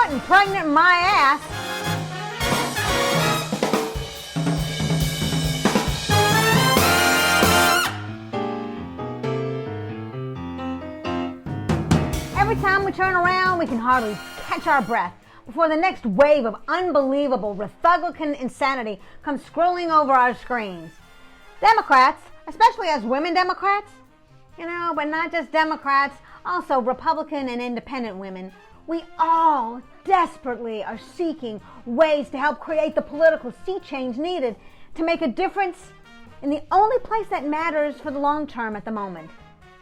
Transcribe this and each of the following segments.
barefoot and pregnant in my ass. Every time we turn around, we can hardly catch our breath before the next wave of unbelievable ReTHUGliQan insanity comes scrolling over our screens. Democrats, especially as women Democrats, but not just Democrats, also Republican and independent women, we all desperately are seeking ways to help create the political sea change needed to make a difference in the only place that matters for the long term at the moment,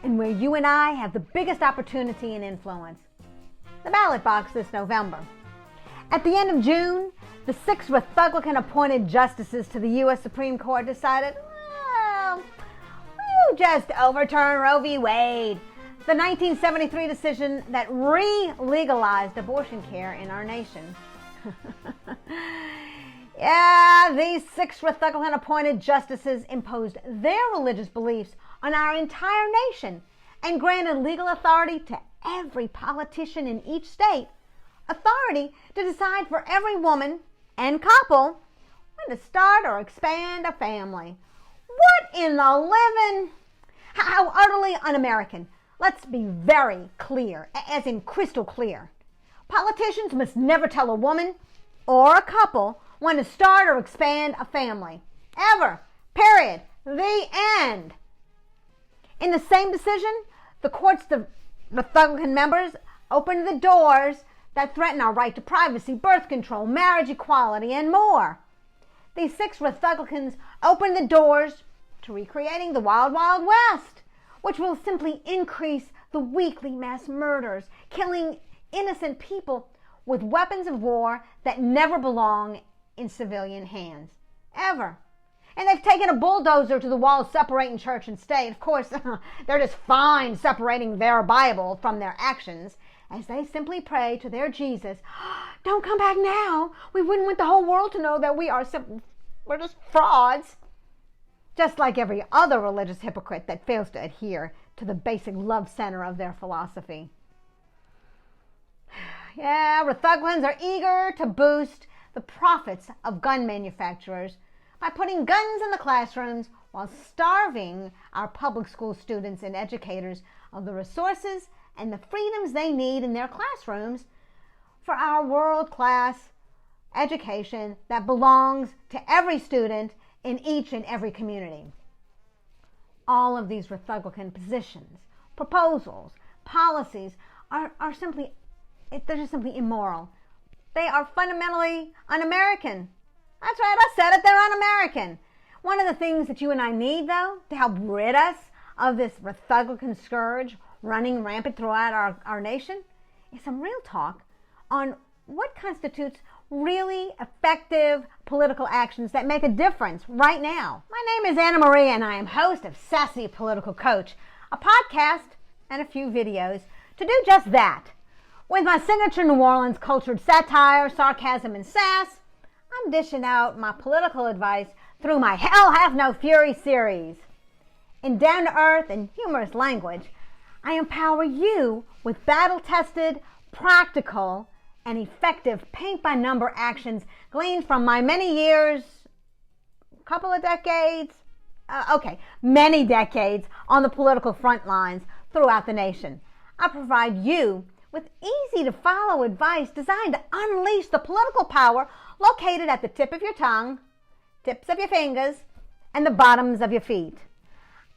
and where you and I have the biggest opportunity and influence: the ballot box this November. At the end of June, the 6 ReTHUGliQan appointed justices to the U.S. Supreme Court decided, well, we'll just overturn Roe v. Wade, the 1973 decision that re-legalized abortion care in our nation. Yeah, these 6 ReTHUGliQan appointed justices imposed their religious beliefs on our entire nation and granted legal authority to every politician in each state, authority to decide for every woman and couple when to start or expand a family. What in the living? How utterly un-American. Let's be very clear, as in crystal clear. Politicians must never tell a woman or a couple when to start or expand a family. Ever. Period. The end. In the same decision, the courts, the ReTHUGliQan members, opened the doors that threaten our right to privacy, birth control, marriage equality, and more. These 6 ReTHUGliQans opened the doors to recreating the Wild Wild West, which will simply increase the weekly mass murders, killing innocent people with weapons of war that never belong in civilian hands. Ever. And they've taken a bulldozer to the wall separating church and state. Of course, they're just fine separating their Bible from their actions as they simply pray to their Jesus, don't come back now. We wouldn't want the whole world to know that we're just frauds. Just like every other religious hypocrite that fails to adhere to the basic love center of their philosophy. Yeah, ReTHUGliQans are eager to boost the profits of gun manufacturers by putting guns in the classrooms while starving our public school students and educators of the resources and the freedoms they need in their classrooms for our world-class education that belongs to every student in each and every community. All of these ReTHUGliQan positions, proposals, policies are simply immoral. They are fundamentally un-American. That's right, I said it, they're un-American. One of the things that you and I need, though, to help rid us of this ReTHUGliQan scourge running rampant throughout our nation is some real talk on what constitutes really effective political actions that make a difference right now. My name is Anna Maria, and I am host of Sassy Political Coach, a podcast and a few videos to do just that. With my signature New Orleans cultured satire, sarcasm, and sass, I'm dishing out my political advice through my Hell Hath No Fury series. In down-to-earth and humorous language, I empower you with battle-tested, practical, and effective paint-by-number actions gleaned from my many years, many decades on the political front lines throughout the nation. I provide you with easy-to-follow advice designed to unleash the political power located at the tip of your tongue, tips of your fingers, and the bottoms of your feet.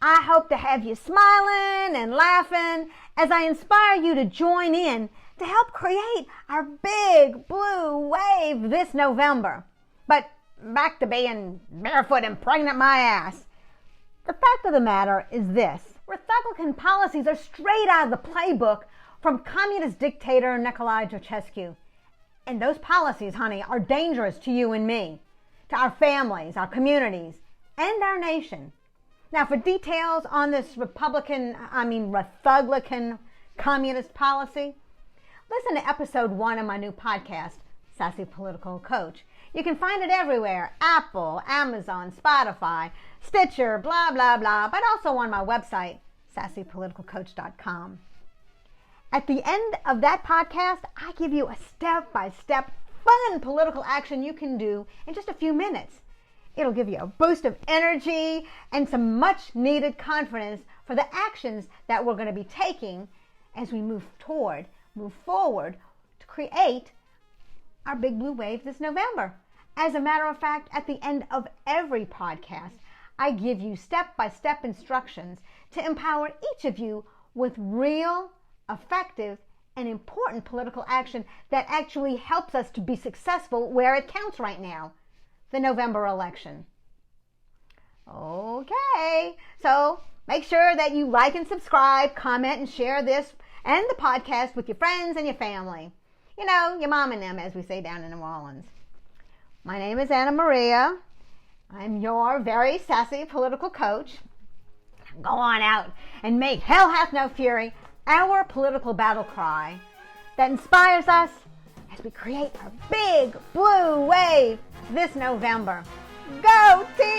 I hope to have you smiling and laughing as I inspire you to join in to help create our big blue wave this November. But back to being barefoot and pregnant my ass. The fact of the matter is this: ReTHUGliQan policies are straight out of the playbook from communist dictator Nicolae Ceausescu. And those policies, honey, are dangerous to you and me, to our families, our communities, and our nation. Now, for details on this ReTHUGliQan communist policy, listen to episode 1 of my new podcast, Sassy Political Coach. You can find it everywhere: Apple, Amazon, Spotify, Stitcher, blah, blah, blah, but also on my website, sassypoliticalcoach.com. At the end of that podcast, I give you a step-by-step fun political action you can do in just a few minutes. It'll give you a boost of energy and some much-needed confidence for the actions that we're going to be taking as we move forward to create our big blue wave this November. As a matter of fact, at the end of every podcast, I give you step-by-step instructions to empower each of you with real, effective, and important political action that actually helps us to be successful where it counts right now, the November election. Okay, so make sure that you like and subscribe, comment, and share this and the podcast with your friends and your family. You know, your mom and them, as we say down in New Orleans. My name is Anna Maria. I'm your very sassy political coach. Go on out and make Hell Hath No Fury our political battle cry that inspires us as we create our big blue wave this November. Go team!